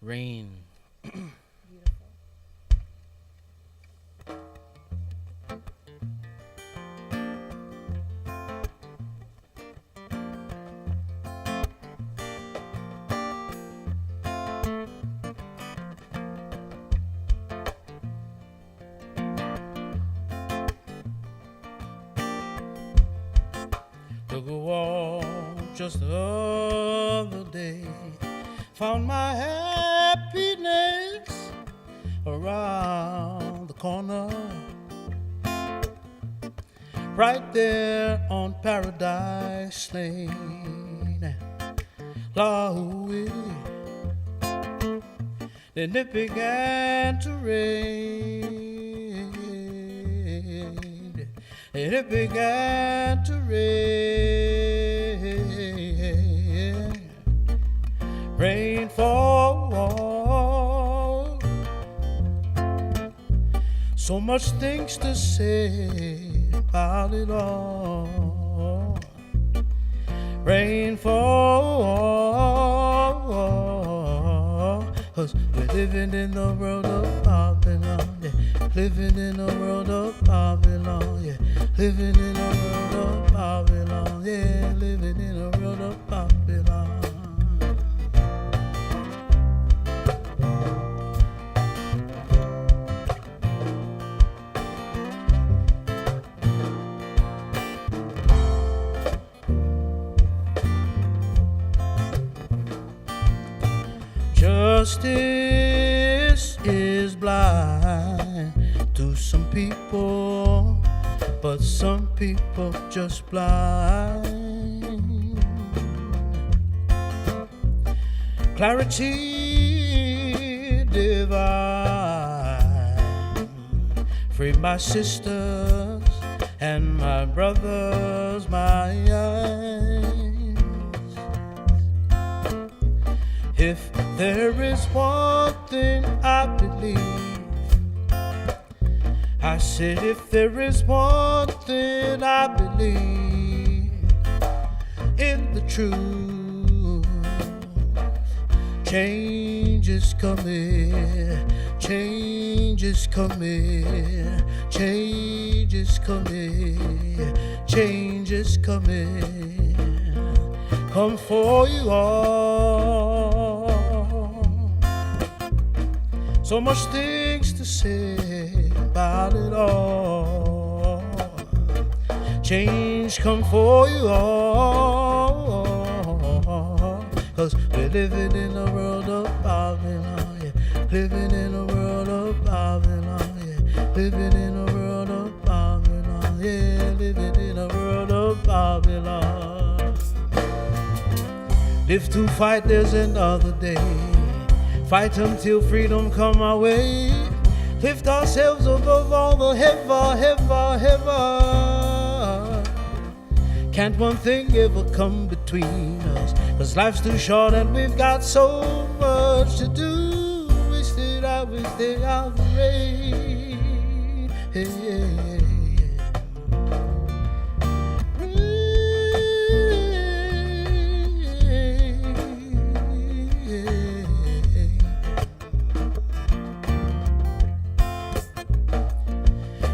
C: "Rain."
B: Took a walk just the other day, found my happiness around the corner, right there on Paradise Lane, Lahui. Then it began to rain. And it began to rain, rainfall. So much things to say about it all. Rainfall, 'cause we're living in the world of Babylon, yeah. Living in the world of Babylon, yeah. Living in a world of Babylon, yeah, living in a world of Babylon. Justice is blind to some people, but some people just blind. Clarity divine, free my sisters and my brothers, my eyes. If there is one thing I believe, I said, if there is one thing I believe, in the truth, change is coming, change is coming, change is coming, change is coming. Come for you all. So much things to say about it all. Change come for you all. 'Cause we're living in a world of Babylon, yeah. Living in a world of Babylon, yeah. Living in a world of Babylon, yeah. Living in a world of Babylon. Live to fight, there's another day. Fight until freedom come our way. Lift ourselves above all the heaven. Can't one thing ever come between us? 'Cause life's too short and we've got so much to do. Wasted out the rain. Hey, yeah, yeah.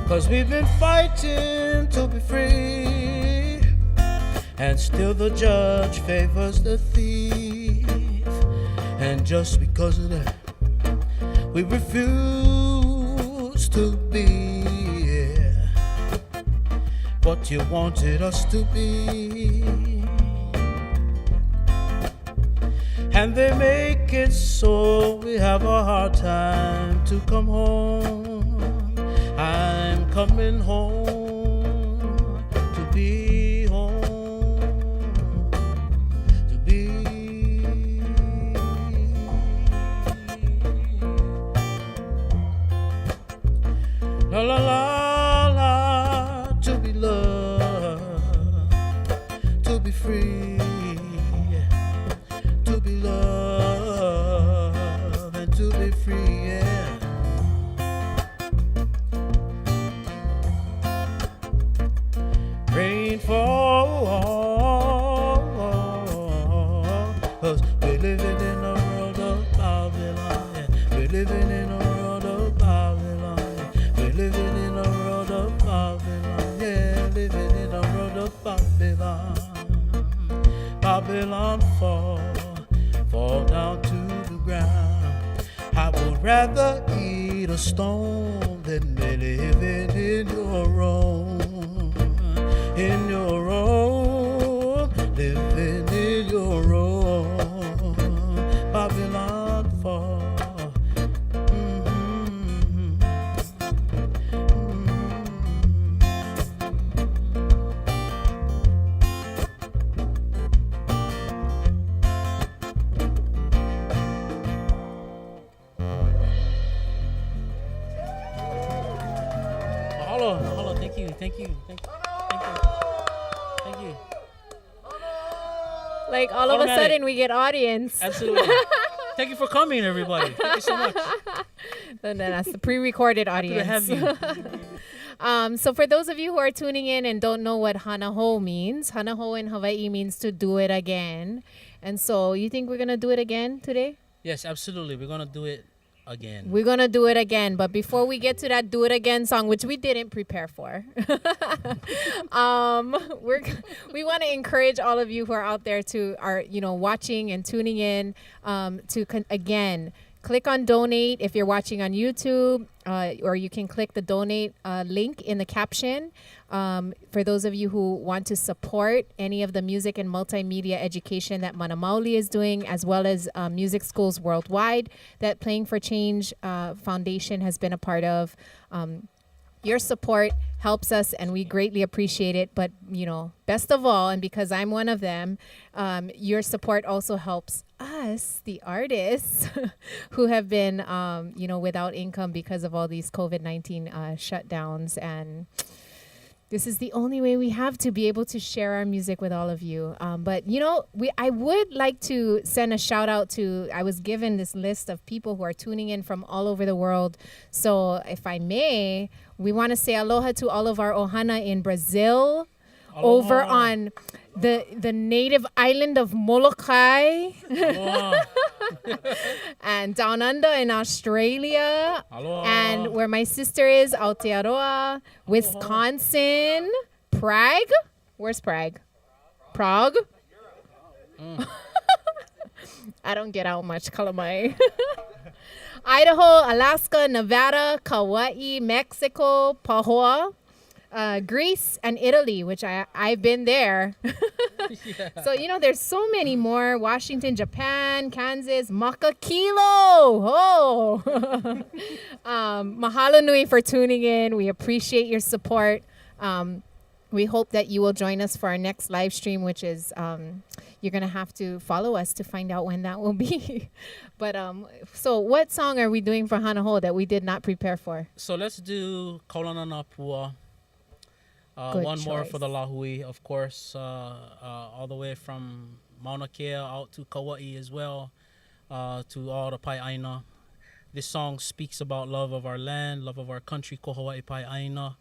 B: Cause we've been fighting to be free, and still the judge favors the thief. And just because of that, we refuse to be what you wanted us to be. And they make it so we have a hard time to come home. I'm coming home, to be home, to be. La la la. be loved and to be free, yeah. Rain fall, 'cause we're living in a world of Babylon, yeah. We're living in a world of Babylon, yeah. We're living in a world of Babylon, yeah. Living in a world of Babylon. Babylon fall down to the ground. I would rather eat a stone than be living in your own, living in your own. Babylon fall.
C: Mahalo, thank you.
A: Like all of a
C: Automatic.
A: sudden we get audience.
C: Absolutely. Thank you for coming, everybody. Thank you so much.
A: No, that's the pre-recorded
C: Happy to
A: audience.
C: have you.
A: So for those of you who are tuning in and don't know what hana ho means, hana ho in Hawaii means to do it again. And so you think we're going to do it again today?
C: Yes, absolutely. We're going to do it again.
A: We're going to do it again. But before we get to that do it again song, which we didn't prepare for, we want to encourage all of you who are out there to are, watching and tuning in again, click on donate if you're watching on YouTube, or you can click the donate link in the caption. For those of you who want to support any of the music and multimedia education that Mana Maoli is doing, as well as music schools worldwide that Playing for Change Foundation has been a part of. Your support helps us and we greatly appreciate it. But, best of all, and because I'm one of them, your support also helps us, the artists, who have been, without income because of all these COVID-19 shutdowns. And this is the only way we have to be able to share our music with all of you. But, I would like to send a shout out to, I was given this list of people who are tuning in from all over the world. So if I may, we want to say aloha to all of our ohana in Brazil,
C: Aloha.
A: over on the native island of Molokai,
C: Aloha.
A: and down under in Australia,
C: Aloha.
A: and where my sister is, Aotearoa, Wisconsin, Prague. Where's Prague? Prague? I don't get out much, Kalamai. Idaho, Alaska, Nevada, Kauai, Mexico, Pahoa, Greece, and Italy, which I've been there.
C: Yeah.
A: So, there's so many more. Washington, Japan, Kansas, Makakilo. Oh. Mahalo nui for tuning in. We appreciate your support. We hope that you will join us for our next live stream, which is you're going to have to follow us to find out when that will be. But so what song are we doing for Hana Ho that we did not prepare for?
C: So let's do Kaulana Pua.
A: Good
C: One more
A: choice.
C: for the Lahui, of course, all the way from Mauna Kea out to Kauai as well, to all the ʻāina. This song speaks about love of our land, love of our country, ko Hawaii ʻāina,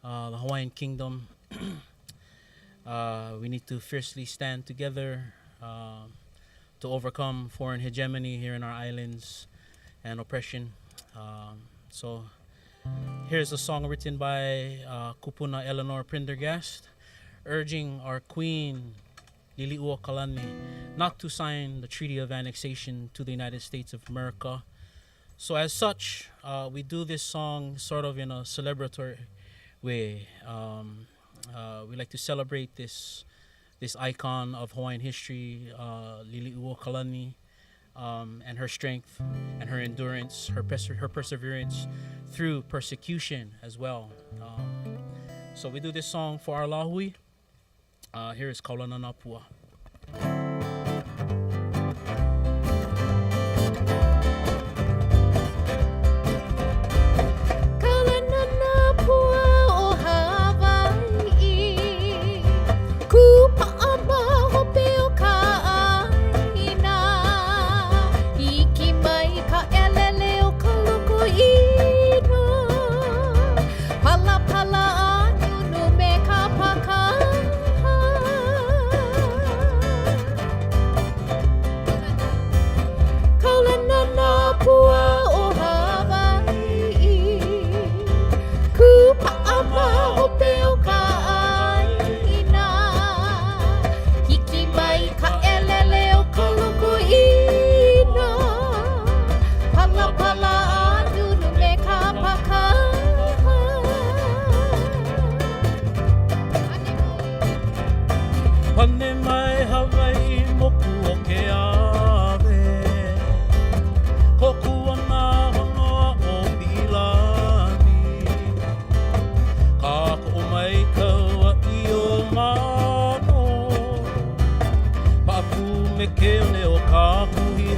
C: the Hawaiian kingdom. We need to fiercely stand together to overcome foreign hegemony here in our islands and oppression. So here's a song written by Kupuna Eleanor Prendergast, urging our queen, Lili'ua Kalani, not to sign the Treaty of Annexation to the United States of America. So as such, we do this song sort of in a celebratory way. We like to celebrate this icon of Hawaiian history, Lili'ua Kalani, and her strength and her endurance, her perseverance through persecution as well. So we do this song for our Lahui. Here is Kaulana Pua.
A: Kupa aba hope o ka ʻāina.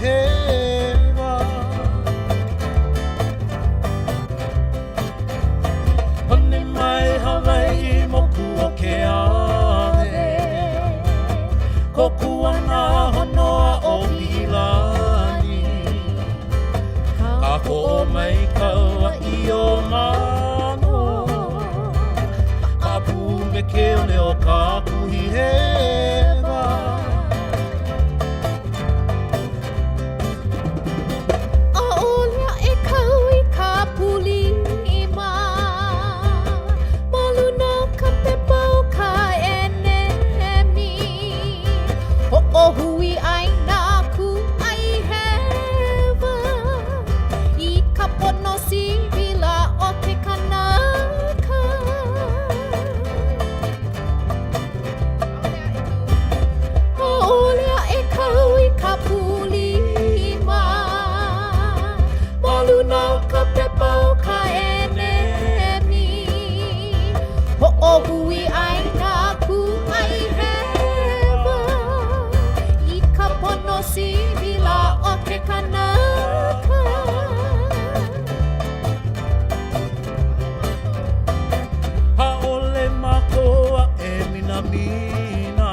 B: hewa. Hone mai Hawai'i moku o ke ave, koku ana honoa o Milani. Ka ko'o mai kaua I o mano, ka pu me ke ole o ka kuhi hewa.
A: A'olea e kau I ka pulima, maluna ka pepa o ka enemi. Ho'ohui ʻāina ku ai hewa, I ka pono sivila o ke kanaka. A'olea e kau I ka pulima, maluna ka pepa o ka enemi. Ho'ohui ʻāina ku ai hewa, I ka pono sivila o ke kanaka.
B: Ha'ole makoa e minamina,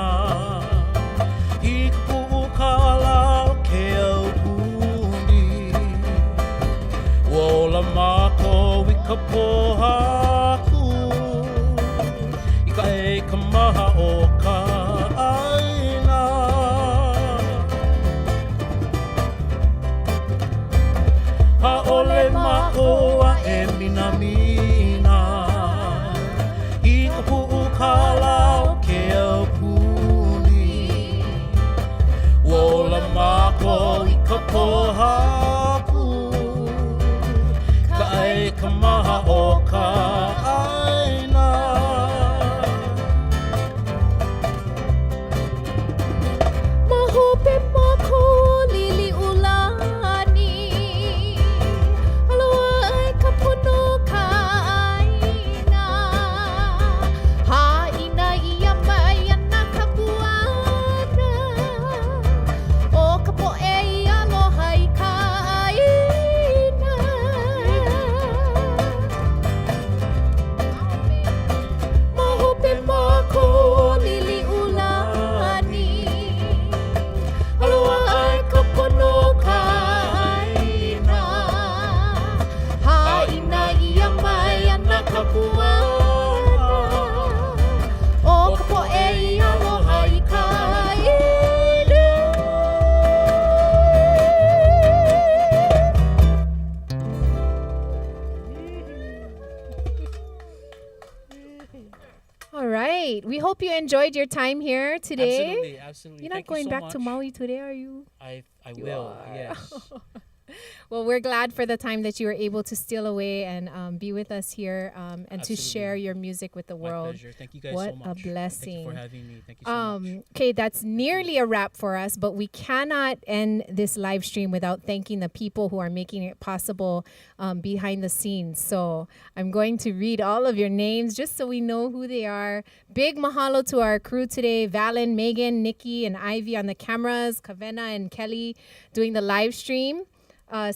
B: I ku'u kala o ke aupuni. Wola mako I ka pohaku, I ka e ka maha o ka ʻāina. Ha'ole makoa e minamina, I ka pu'u kala o ke aupuni. Wola mako I ka pohaku, ka e ka maha o ka ʻāina.
A: Mahope mako lili ulani, aloha ai ka pono ka ʻāina. Hāʻina ia mai ana ka puana, o ka poʻe I aloha I ka ʻāina. Mahope mako lili ulani, aloha ai ka pono ka ʻāina. Hāʻina ia mai ana ka puana, o ka poʻe I aloha I ka ʻāina. All right. We hope you enjoyed your time here today.
C: Absolutely, absolutely.
A: You're not
C: Thank you
A: going
C: so
A: back to
C: much.
A: Maui today, are you?
C: I
A: You
C: will,
A: are.
C: yes.
A: Well, we're glad for the time that you were able to steal away and be with us here and to
C: Absolutely.
A: share your music with the
C: My
A: world.
C: pleasure. Thank you guys
A: What
C: so much.
A: a
C: Thank you
A: blessing.
C: for having me. Thank you so much.
A: Okay, that's nearly a wrap for us, but we cannot end this live stream without thanking the people who are making it possible behind the scenes. So I'm going to read all of your names just so we know who they are. Big mahalo to our crew today, Valen, Megan, Nikki, and Ivy on the cameras, Kavena and Kelly doing the live stream,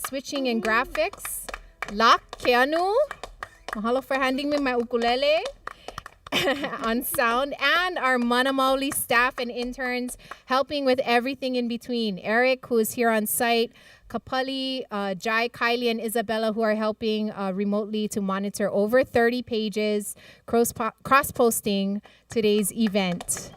A: switching and graphics, Lak, Keanu, mahalo for handing me my ukulele. On sound, and our Mana Maoli staff and interns helping with everything in between. Eric, who is here on site, Kapali, Jai, Kylie, and Isabella, who are helping remotely to monitor over 30 pages, cross-posting today's event.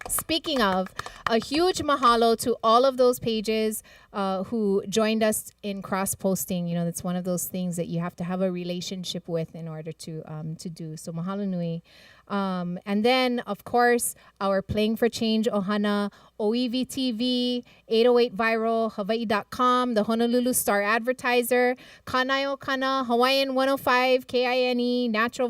A: Speaking of, a huge mahalo to all of those pages who joined us in cross-posting. You know, that's one of those things that you have to have a relationship with in order to do. So mahalo nui. And then, of course, our Playing for Change Ohana, OEV TV, 808 Viral, Hawaii.com, the Honolulu Star Advertiser, Kanaio Kana, Hawaiian 105, KINE, Natural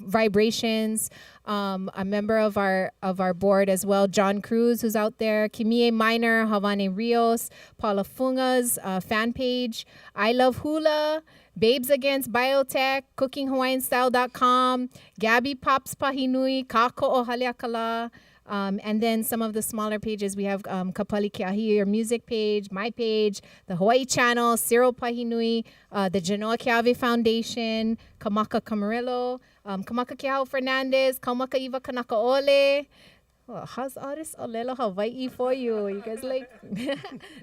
A: Vibrations, a member of our board as well, John Cruz, who's out there, Kimie Minor, Havane Rios, Paula Funga's fan page, I Love Hula, Babes Against Biotech, CookingHawaiianStyle.com, Gabby Pops Pahinui, Kako o Haleakala, And then some of the smaller pages, we have Kapali Keahi, your music page, my page, the Hawaii channel, Ciro Pahinui, the Genoa Keawe Foundation, Kamaka Camarillo, Kamaka Keawe Fernandez, Kamaka Iwa Kanaka Ole. Well, how's all this Olelo Hawaii for you? You guys like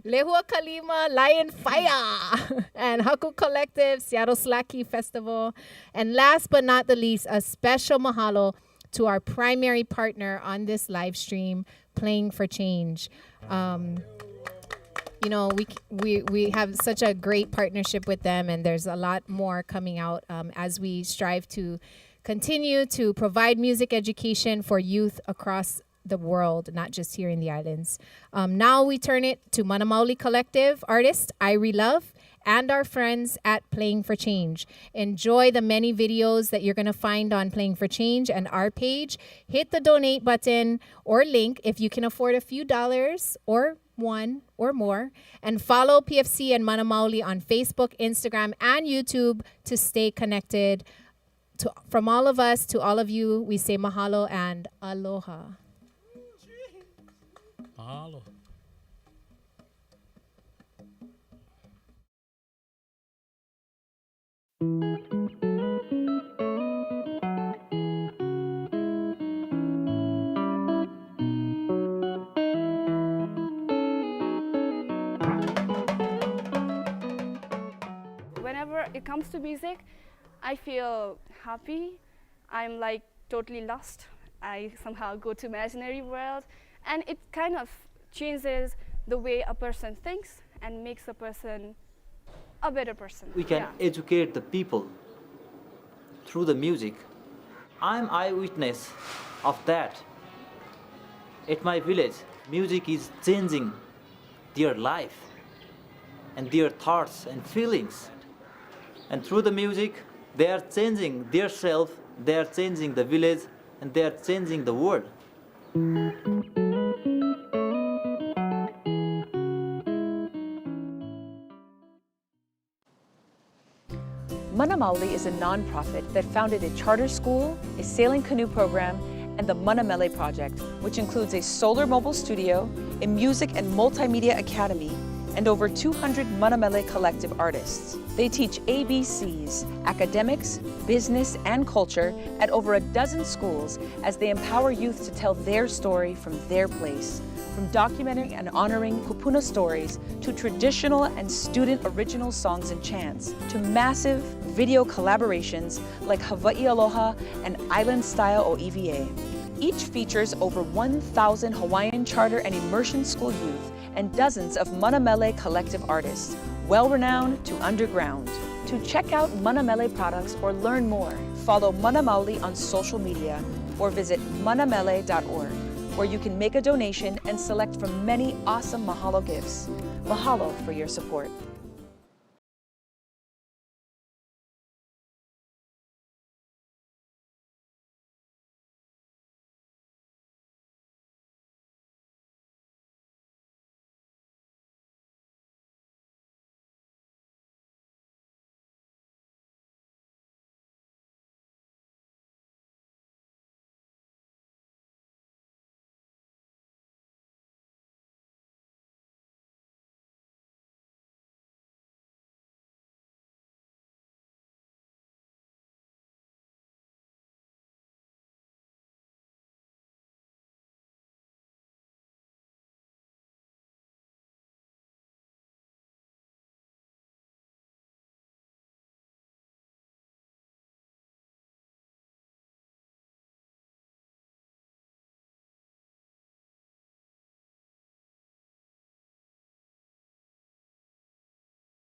A: Lehua Kalima, Lion Fire, and Haku Collective, Seattle Slacky Festival. And last but not the least, a special mahalo to our primary partner on this live stream, Playing for Change. You know, we have such a great partnership with them, and there's a lot more coming out as we strive to continue to provide music education for youth across the world, not just here in the islands. Now we turn it to Mana Maoli Collective artist Irie Love and our friends at Playing for Change. Enjoy the many videos that you're going to find on Playing for Change and our page. Hit the donate button or link if you can afford a few dollars or one or more, and follow PFC and Mana Maoli on Facebook, Instagram, and YouTube to stay connected. From all of us to all of you, we say mahalo and aloha.
C: Mahalo.
D: Whenever it comes to music, I feel happy. I'm like totally lost. I somehow go to imaginary world, and it kind of changes the way a person thinks and makes a person a better person.
E: We can educate the people through the music. I'm eyewitness of that. At my village, music is changing their life and their thoughts and feelings. And through the music, they are changing their self, they are changing the village, and they are changing the world.
F: Mana Maoli is a nonprofit that founded a charter school, a sailing canoe program, and the Mana Mele project, which includes a solar mobile studio, a music and multimedia academy, and over 200 Mana Maoli Collective artists. They teach ABCs, academics, business, and culture at over a dozen schools as they empower youth to tell their story from their place. From documenting and honoring kupuna stories to traditional and student original songs and chants to massive video collaborations like Hawaii Aloha and Island Style o EVA. Each features over 1,000 Hawaiian charter and immersion school youth and dozens of Mana Mele Collective artists, well-renowned to underground. To check out Mana Mele products or learn more, follow Mana Maoli on social media or visit manamele.org, where you can make a donation and select from many awesome mahalo gifts. Mahalo for your support.